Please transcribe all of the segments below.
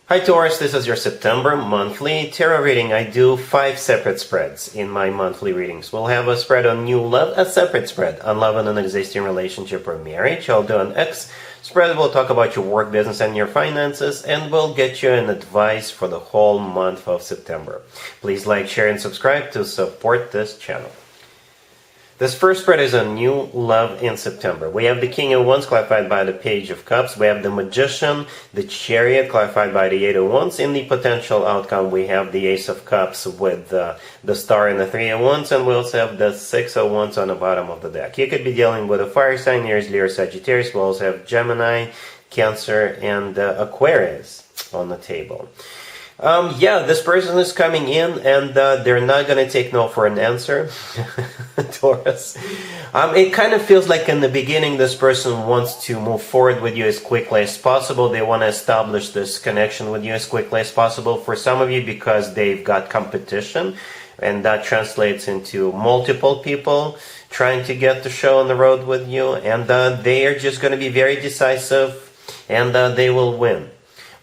Hi Taurus, this is your September monthly tarot reading. I do 5 separate spreads in my monthly readings. We'll have a spread on new love, a separate spread on love and an existing relationship or marriage. I'll do an X spread. We'll talk about your work, business, and your finances, and we'll get you an advice for the whole month of September. Please like, share, and subscribe to support this channel. This first spread is on new love in September. We have the King of Wands clarified by the Page of Cups. We have the Magician, the Chariot clarified by the Eight of Wands. In the potential outcome, we have the Ace of Cups with the Star and the Three of Wands. And we also have the Six of Wands on the bottom of the deck. You could be dealing with a fire sign, Aries, Leo, Sagittarius. We also have Gemini, Cancer, and Aquarius on the table. Yeah, this person is coming in and they're not going to take no for an answer, Taurus. It kind of feels like in the beginning this person wants to move forward with you as quickly as possible. They want to establish this connection with you as quickly as possible. For some of you, because they've got competition, and that translates into multiple people trying to get the show on the road with you. And they are just going to be very decisive and they will win.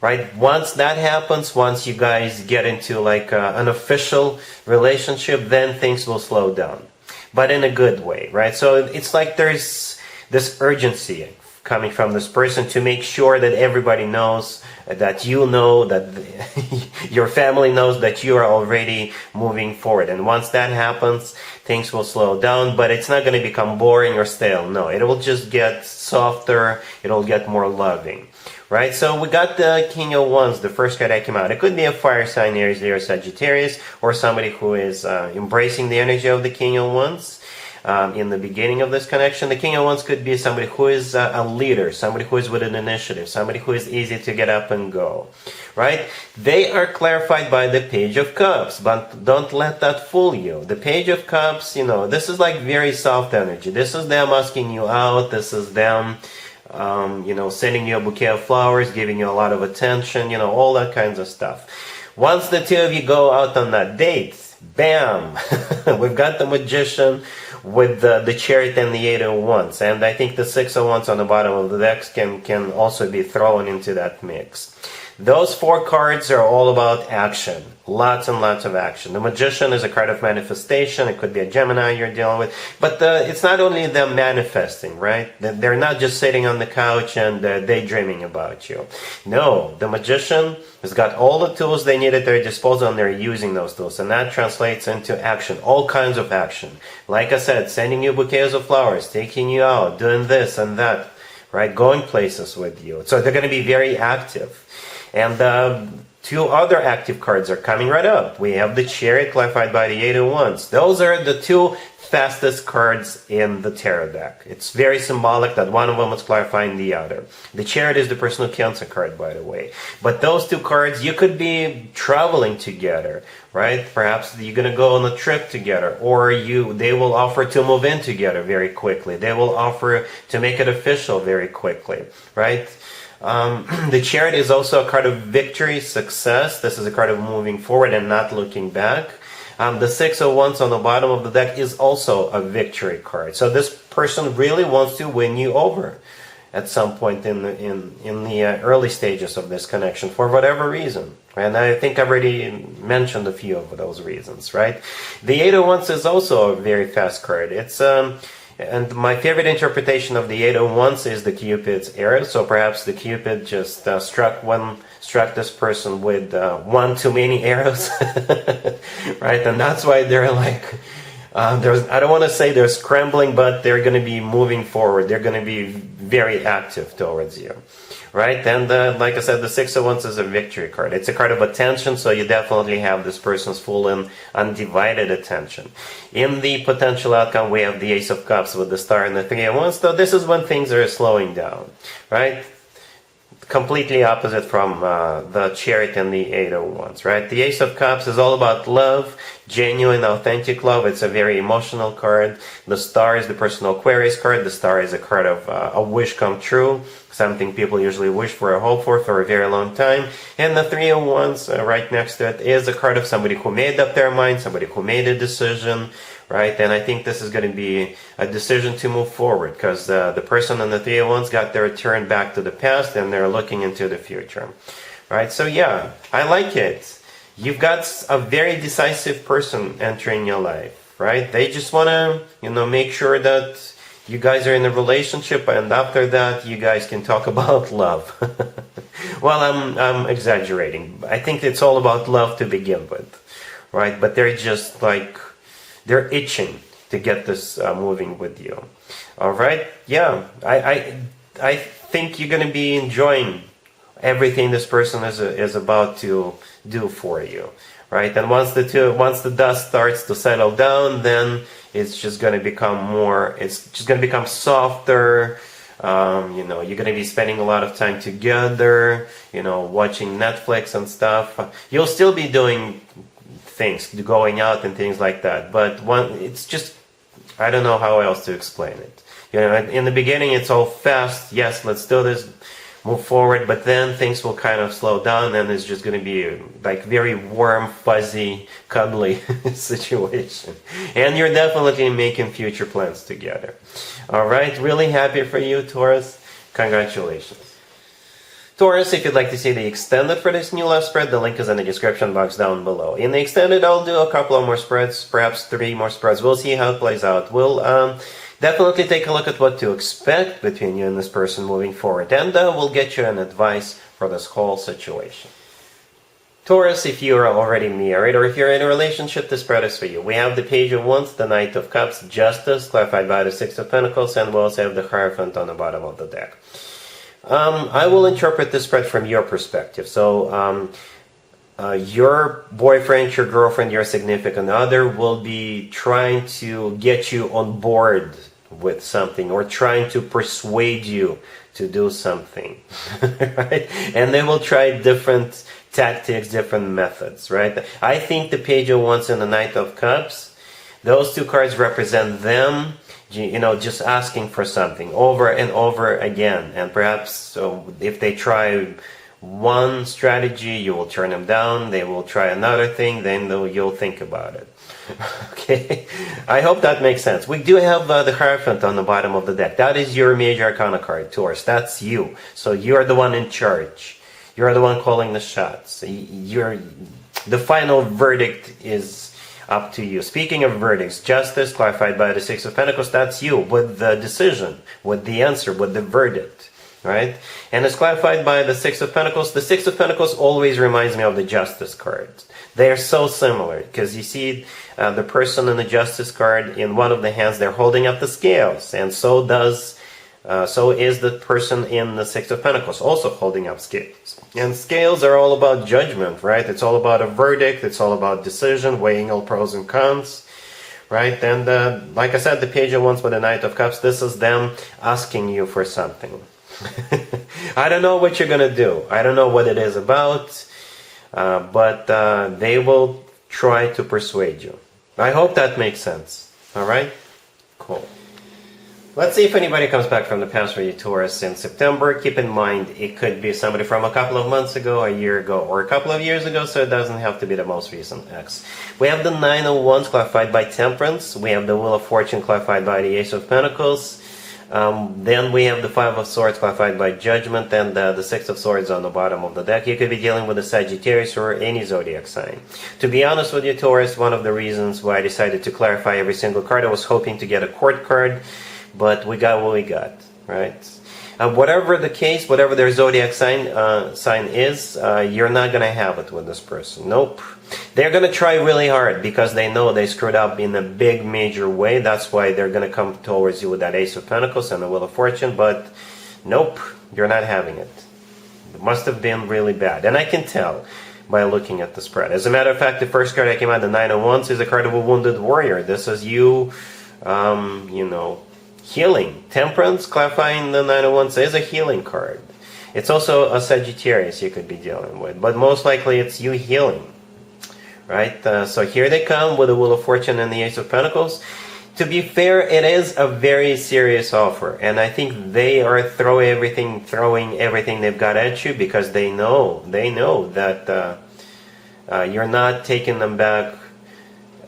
Right? Once that happens, once you guys get into like an official relationship, then things will slow down, but in a good way, right? So it's like there's this urgency coming from this person to make sure that everybody knows, that you know, that your family knows that you are already moving forward. And once that happens, things will slow down, but it's not going to become boring or stale. No, it will just get softer. It'll get more loving. Right, so we got the King of Wands, the first card that came out. It could be a fire sign, Aries, Leo, Sagittarius, or somebody who is embracing the energy of the King of Wands in the beginning of this connection. The King of Wands could be somebody who is a leader, somebody who is with an initiative, somebody who is easy to get up and go. Right? They are clarified by the Page of Cups, but don't let that fool you. The Page of Cups, you know, this is like very soft energy. This is them asking you out. This is them you know, sending you a bouquet of flowers, giving you a lot of attention, you know, all that kinds of stuff. Once the two of you go out on that date, bam, we've got the Magician with the Chariot and the Eight of Wands. And I think the Six of Wands on the bottom of the deck can also be thrown into that mix. Those 4 cards are all about action. Lots and lots of action. The Magician is a card of manifestation. It could be a Gemini you're dealing with. But it's not only them manifesting, right? They're not just sitting on the couch and daydreaming about you. No, the Magician has got all the tools they need at their disposal and they're using those tools. And that translates into action. All kinds of action. Like I said, sending you bouquets of flowers, taking you out, doing this and that, right? Going places with you. So they're going to be very active. And 2 other active cards are coming right up. We have the Chariot clarified by the Eight of Wands. Those are the 2 fastest cards in the tarot deck. It's very symbolic that one of them is clarifying the other. The Chariot is the personal Cancer card, by the way. But those 2 cards, you could be traveling together, right? Perhaps you're going to go on a trip together, or they will offer to move in together very quickly. They will offer to make it official very quickly, right? The Chariot is also a card of victory, success. This is a card of moving forward and not looking back. The Six of Wands on the bottom of the deck is also a victory card. So this person really wants to win you over at some point in the early stages of this connection for whatever reason. And I think I've already mentioned a few of those reasons, right? The Eight of Wands is also a very fast card. It's and my favorite interpretation of the Eight of Wands is the Cupid's arrow. So perhaps the Cupid just struck this person with one too many arrows, right? And that's why they're like, I don't want to say they're scrambling, but they're going to be moving forward. They're going to be very active towards you, right? And like I said, the Six of Wands is a victory card. It's a card of attention, so you definitely have this person's full and undivided attention. In the potential outcome, we have the Ace of Cups with the Star and the Three of Wands. So this is when things are slowing down, right? Completely opposite from the Chariot and the Eight of Wands, right? The Ace of Cups is all about love, genuine, authentic love. It's a very emotional card. The Star is the personal Aquarius card. The Star is a card of a wish come true, something people usually wish for or hope for a very long time. And the Three of Wands right next to it is a card of somebody who made up their mind, somebody who made a decision, right? And I think this is going to be a decision to move forward because the person on the Three of Wands got their turn back to the past and they're looking into the future. right? So yeah, I like it. You've got a very decisive person entering your life, right? They just want to, make sure that you guys are in a relationship, and after that, you guys can talk about love. Well, I'm exaggerating. I think it's all about love to begin with, right? But they're just like, they're itching to get this moving with you. All right? Yeah, I think you're going to be enjoying everything this person is about to do for you, right? And once the dust starts to settle down, then it's just going to become softer. You're going to be spending a lot of time together, watching Netflix and stuff. You'll still be doing things, going out and things like that, but it's just, I don't know how else to explain it. In the beginning, it's all fast. Yes, let's do this, move forward. But then things will kind of slow down, and it's just going to be like very warm, fuzzy, cuddly situation. And you're definitely making future plans together. All right, really happy for you, Taurus. Congratulations. Taurus, if you'd like to see the extended for this new love spread, the link is in the description box down below. In the extended, I'll do a couple of more spreads, perhaps 3 more spreads. We'll see how it plays out. We'll definitely take a look at what to expect between you and this person moving forward, and we'll get you an advice for this whole situation. Taurus, if you are already married or if you're in a relationship, this spread is for you. We have the Page of Wands, the Knight of Cups, Justice, clarified by the Six of Pentacles, and we also have the Hierophant on the bottom of the deck. I will interpret this spread from your perspective. So, your boyfriend, your girlfriend, your significant other will be trying to get you on board with something, or trying to persuade you to do something, right? And they will try different tactics, different methods, right? I think the Page of Wands and the Knight of Cups, those two cards represent them, just asking for something over and over again. And perhaps if they try one strategy, you will turn them down. They will try another thing, then you'll think about it. Okay, I hope that makes sense. We do have the Hierophant on the bottom of the deck. That is your major arcana card, Taurus. That's you. So you're the one in charge. You're the one calling the shots. The final verdict is up to you. Speaking of verdicts, Justice, clarified by the Six of Pentacles, that's you, with the decision, with the answer, with the verdict, right? And it's clarified by the Six of Pentacles. The Six of Pentacles always reminds me of the Justice cards. They are so similar, because you see the person in the Justice card, in one of the hands, they're holding up the scales, and so is the person in the Six of Pentacles, also holding up scales. And scales are all about judgment, right? It's all about a verdict. It's all about decision, weighing all pros and cons, right? And like I said, the Page of Wands with the Knight of Cups, this is them asking you for something. I don't know what you're going to do. I don't know what it is about, but they will try to persuade you. I hope that makes sense. All right? Cool. Let's see if anybody comes back from the past for you, Taurus, in September. Keep in mind, it could be somebody from a couple of months ago, a year ago, or a couple of years ago, so it doesn't have to be the most recent ex. We have the Nine of Wands clarified by Temperance. We have the Wheel of Fortune clarified by the Ace of Pentacles. Then we have the Five of Swords clarified by Judgment, and the Six of Swords on the bottom of the deck. You could be dealing with a Sagittarius or any zodiac sign. To be honest with you, Taurus, one of the reasons why I decided to clarify every single card, I was hoping to get a court card, but we got what we got, right? Whatever the case, whatever their zodiac sign is, you're not going to have it with this person. Nope. They're going to try really hard because they know they screwed up in a big, major way. That's why they're going to come towards you with that Ace of Pentacles and the Wheel of Fortune. But nope, you're not having it. It must have been really bad. And I can tell by looking at the spread. As a matter of fact, the first card that came out, the Nine of Wands, is a card of a wounded warrior. This is you, healing. Temperance, clarifying the Nine of Wands, is a healing card. It's also a Sagittarius you could be dealing with, but most likely it's you healing, right? So here they come with the Wheel of Fortune and the Ace of Pentacles. To be fair, it is a very serious offer, and I think they are throwing everything they've got at you because they know that you're not taking them back.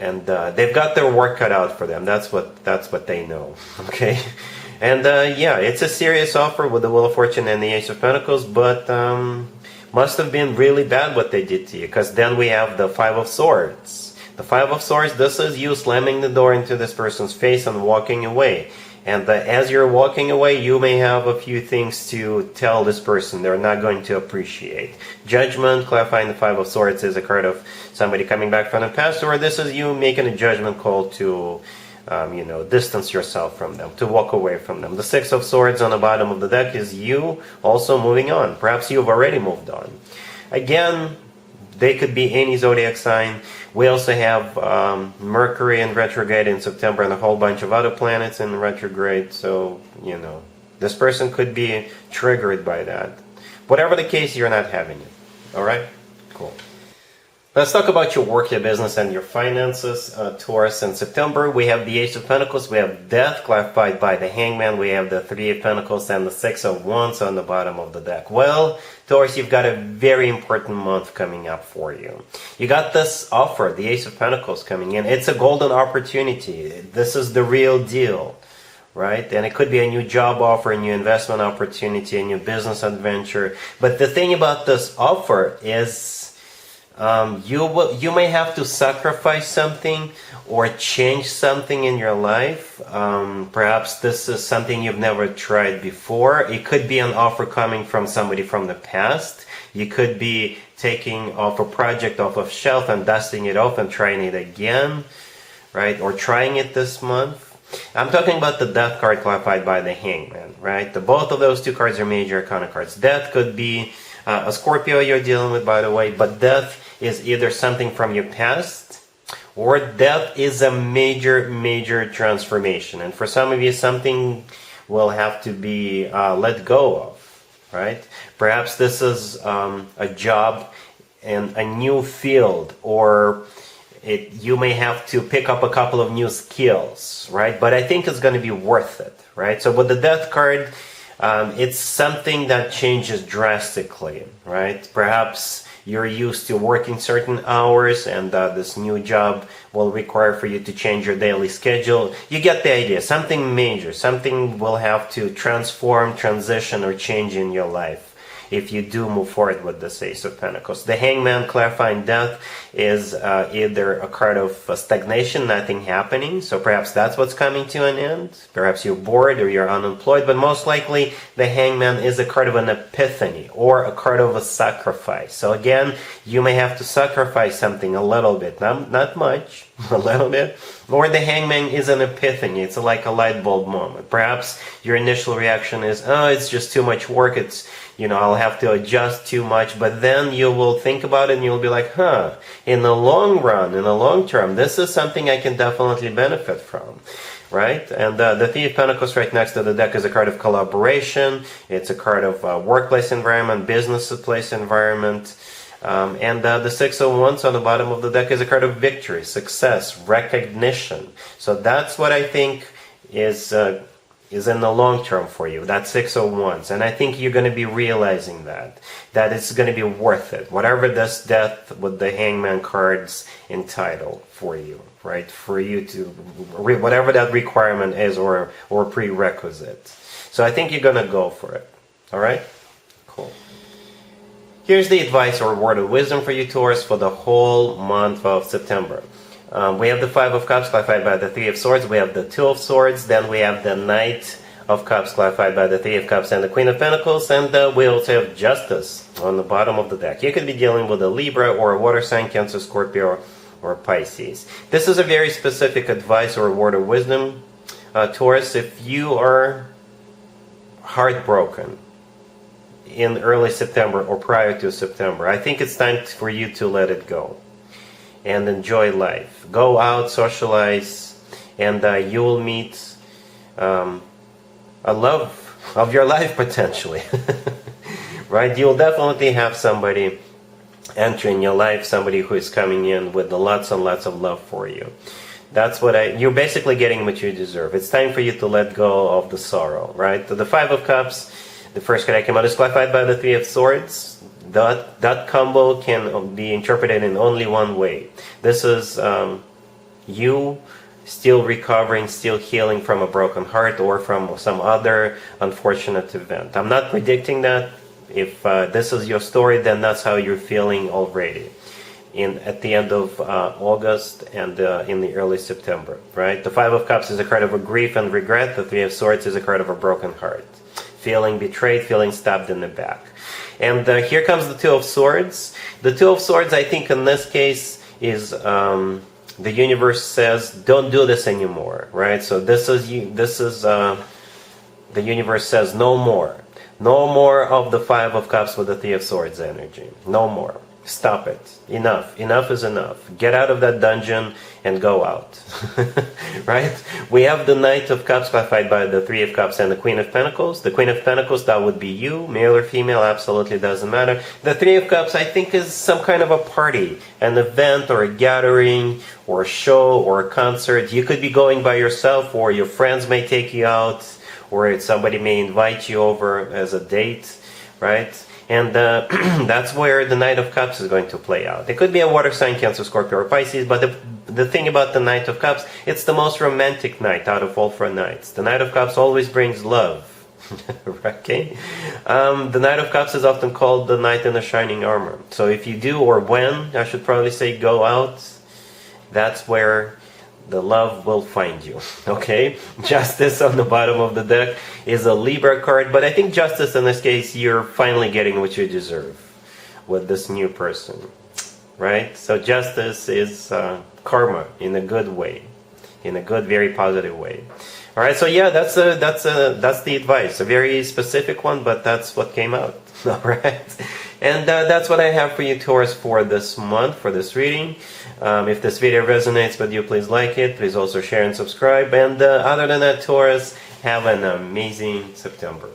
And they've got their work cut out for them. That's what they know. Okay, and yeah, it's a serious offer with the Wheel of Fortune and the Ace of Pentacles. But Must have been really bad what they did to you, because then we have the Five of Swords. The Five of Swords, this is you slamming the door into this person's face and walking away. And as you're walking away, you may have a few things to tell this person they're not going to appreciate. Judgment, clarifying the Five of Swords, is a card of somebody coming back from the past, or this is you making a judgment call to distance yourself from them, to walk away from them. The Six of Swords on the bottom of the deck is you also moving on. Perhaps you've already moved on. Again, they could be any zodiac sign. We also have Mercury in retrograde in September and a whole bunch of other planets in retrograde. So, this person could be triggered by that. Whatever the case, you're not having it. All right? Cool. Let's talk about your work, your business, and your finances. Taurus, in September, we have the Ace of Pentacles, we have Death, clarified by the Hangman, we have the Three of Pentacles, and the Six of Wands on the bottom of the deck. Well, Taurus, you've got a very important month coming up for you. You got this offer, the Ace of Pentacles, coming in. It's a golden opportunity. This is the real deal, right? And it could be a new job offer, a new investment opportunity, a new business adventure. But the thing about this offer is you may have to sacrifice something or change something in your life. Perhaps this is something you've never tried before. It could be an offer coming from somebody from the past. You could be taking off a project off of shelf and dusting it off and trying it again, right? Or trying it this month. I'm talking about the Death card clarified by the Hangman, right? Both of those two cards are major arcana cards. Death could be a Scorpio you're dealing with, by the way, but Death is either something from your past, or Death is a major transformation. And for some of you, something will have to be let go of, right? Perhaps this is a job in a new field, or you may have to pick up a couple of new skills, right? But I think it's going to be worth it, right? So with the Death card, it's something that changes drastically, right? Perhaps you're used to working certain hours, and this new job will require for you to change your daily schedule. You get the idea. Something major, something will have to transform, transition, or change in your life if you do move forward with this Ace of Pentacles. The Hangman, clarifying Death, is either a card of stagnation, nothing happening, so perhaps that's what's coming to an end. Perhaps you're bored or you're unemployed, but most likely the Hangman is a card of an epiphany or a card of a sacrifice. So again, you may have to sacrifice something a little bit, not much, a little bit. Or the Hangman is an epiphany. It's like a light bulb moment. Perhaps your initial reaction is, oh, it's just too much work. I'll have to adjust too much. But then you will think about it and you'll be like, in the long run, in the long term, this is something I can definitely benefit from, right? And the Three of Pentacles right next to the deck is a card of collaboration. It's a card of workplace environment, business place environment. And the Six of Wands on the bottom of the deck is a card of victory, success, recognition. So that's what I think is in the long term for you, that Six of Wands. And I think you're going to be realizing that it's going to be worth it. Whatever this Death with the Hangman cards entitle for you, right? For you to, whatever that requirement is or prerequisite. So I think you're going to go for it. All right? Cool. Here's the advice or word of wisdom for you, Taurus, for the whole month of September. We have the Five of Cups clarified by the Three of Swords. We have the Two of Swords. Then we have the Knight of Cups clarified by the Three of Cups and the Queen of Pentacles. And we also have Justice on the bottom of the deck. You could be dealing with a Libra or a water sign, Cancer, Scorpio, or Pisces. This is a very specific advice or word of wisdom, Taurus. If you are heartbroken in early September or prior to September, I think it's time for you to let it go and enjoy life. Go out, socialize, and you will meet a love of your life potentially. Right? You'll definitely have somebody entering your life, somebody who is coming in with lots and lots of love for you. That's you're basically getting what you deserve. It's time for you to let go of the sorrow, right? The Five of Cups, the first card I came out is clarified by the Three of Swords. That combo can be interpreted in only one way. This is you still recovering, still healing from a broken heart or from some other unfortunate event. I'm not predicting that If this is your story, then that's how you're feeling already at the end of August and in the early September, right? The Five of Cups is a card of a grief and regret. The Three of Swords is a card of a broken heart, feeling betrayed, feeling stabbed in the back. And here comes the Two of Swords. The Two of Swords, I think in this case, is the universe says, don't do this anymore, right? So this is the universe says, no more. No more of the Five of Cups with the Three of Swords energy. No more. Stop it. Enough. Enough is enough. Get out of that dungeon and go out. Right? We have the Knight of Cups clarified by the Three of Cups and the Queen of Pentacles. The Queen of Pentacles, that would be you, male or female, absolutely doesn't matter. The Three of Cups, I think, is some kind of a party, an event or a gathering or a show or a concert. You could be going by yourself, or your friends may take you out, or somebody may invite you over as a date, right? And that's where the Knight of Cups is going to play out. It could be a water sign, Cancer, Scorpio, or Pisces, but the thing about the Knight of Cups, it's the most romantic night out of all 4 nights. The Knight of Cups always brings love. Okay? The Knight of Cups is often called the Knight in the Shining Armor. So if you do, or when, I should probably say go out, that's where the love will find you. Okay? Justice on the bottom of the deck is a Libra card, but I think Justice in this case, you're finally getting what you deserve with this new person, right? So Justice is karma in a good way, in a good, very positive way. All right, so yeah, that's the advice, a very specific one, but that's what came out. All right, and that's what I have for you, Taurus, for this month, for this reading. If this video resonates with you, please like it. Please also share and subscribe. And other than that, Taurus, have an amazing September.